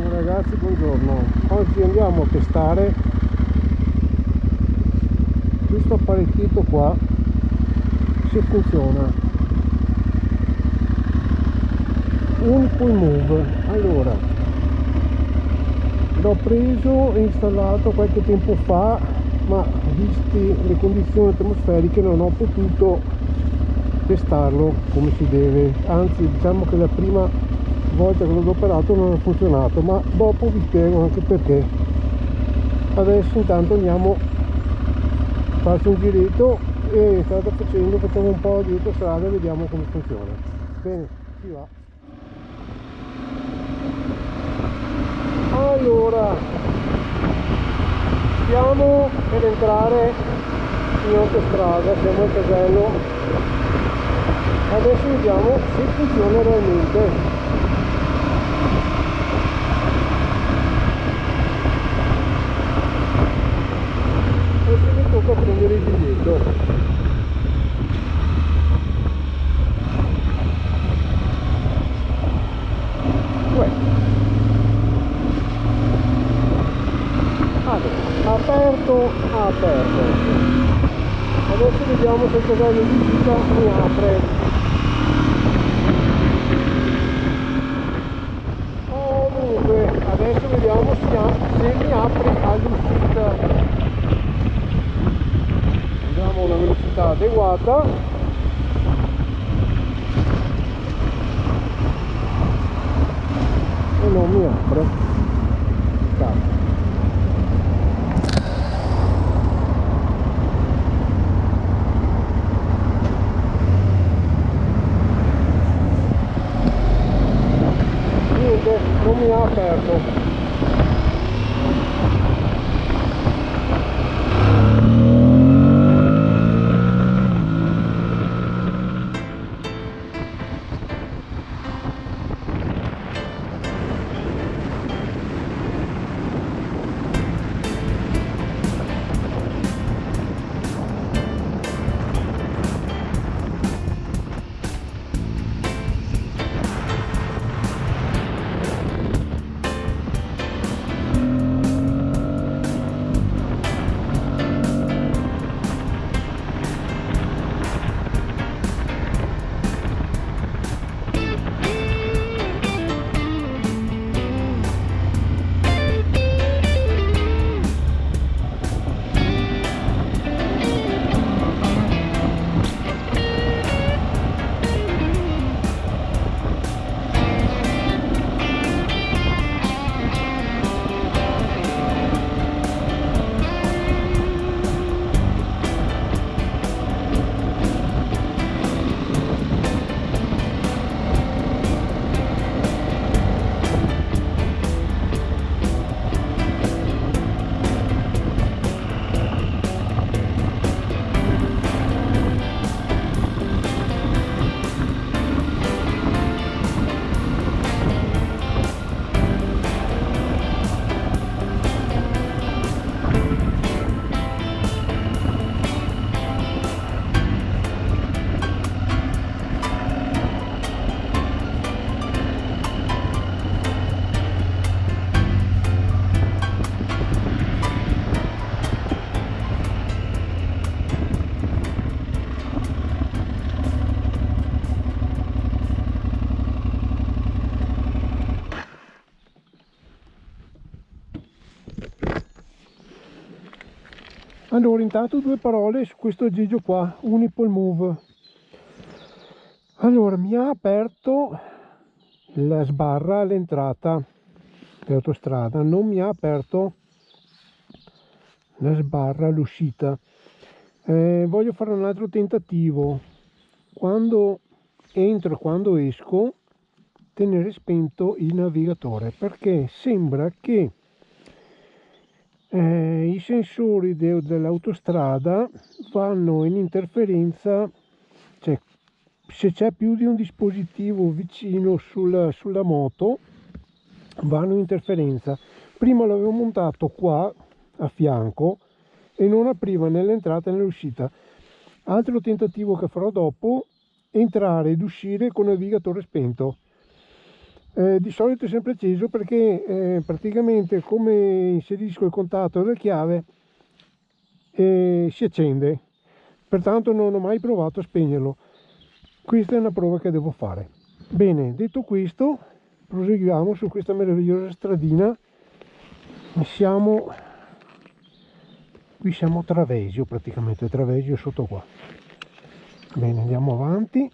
Ragazzi, buongiorno. Oggi andiamo a testare questo apparecchietto qua, se funziona. Un Pull Move. Allora, l'ho preso e installato qualche tempo fa, ma visti le condizioni atmosferiche non ho potuto testarlo come si deve. Anzi, diciamo che la prima volta che l'ho adoperato non ha funzionato, ma dopo vi spiego anche perché. Adesso intanto andiamo a farci un giretto e strada facendo facciamo un po' di autostrada e vediamo come funziona. Bene, si va. Allora, stiamo per entrare in autostrada, siamo al casello. Adesso vediamo se funziona realmente. Tocca prendere il biglietto. Allora, aperto. Adesso vediamo se il casello di uscita mi apre. Comunque adesso vediamo se mi apre all'uscita. Andiamo a una velocità adeguata. E non mi apre. Cazzo. Niente, non mi ha aperto. Allora, intanto due parole su questo aggeggio qua, Unipol Move. Allora, mi ha aperto la sbarra all'entrata dell'autostrada, non mi ha aperto la sbarra all'uscita. Voglio fare un altro tentativo. Quando entro e quando esco, tenere spento il navigatore, perché sembra che i sensori dell'autostrada vanno in interferenza, cioè se c'è più di un dispositivo vicino sulla moto vanno in interferenza. Prima l'avevo montato qua a fianco e non apriva né l'entrata né l'uscita. Altro tentativo che farò dopo, entrare ed uscire con il navigatore spento. Di solito è sempre acceso perché praticamente come inserisco il contatto della chiave si accende, pertanto non ho mai provato a spegnerlo. Questa è una prova che devo fare. Bene, detto questo, proseguiamo su questa meravigliosa stradina. Qui siamo a Travesio, praticamente Travesio è sotto qua. Bene, andiamo avanti.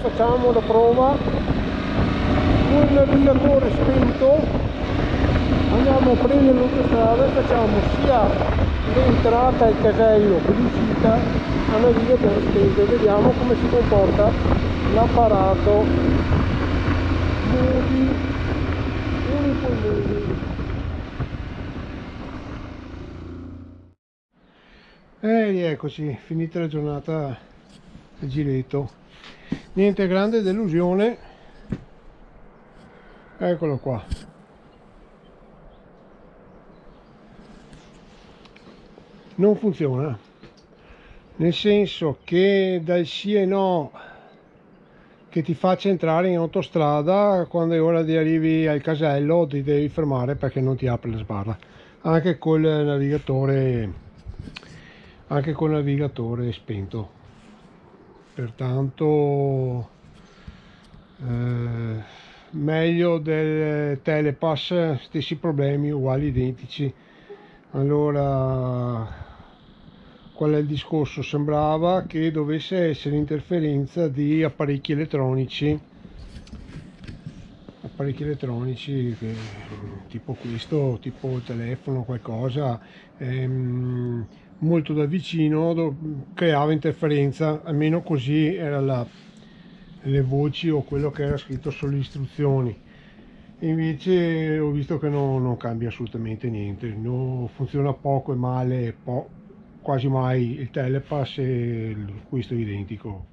facciamo la prova con il navigatore spento, andiamo a prendere l'autostrada e facciamo sia l'entrata al casello che l'uscita a navigatore spento e vediamo come si comporta l'apparato Moody, unico Moody. E rieccoci, finita la giornata al giretto. Niente grande delusione, eccolo qua. Non funziona, nel senso che dal sì e no che ti faccia entrare in autostrada, quando è ora di arrivi al casello ti devi fermare perché non ti apre la sbarra, anche col navigatore spento. Pertanto meglio del Telepass, stessi problemi uguali, identici. Allora, qual è il discorso? Sembrava che dovesse essere interferenza di apparecchi elettronici tipo questo, tipo il telefono, qualcosa molto da vicino creava interferenza, almeno così era le voci o quello che era scritto sulle istruzioni. Invece ho visto che non cambia assolutamente niente, funziona poco e male, quasi mai il Telepass, e questo è identico.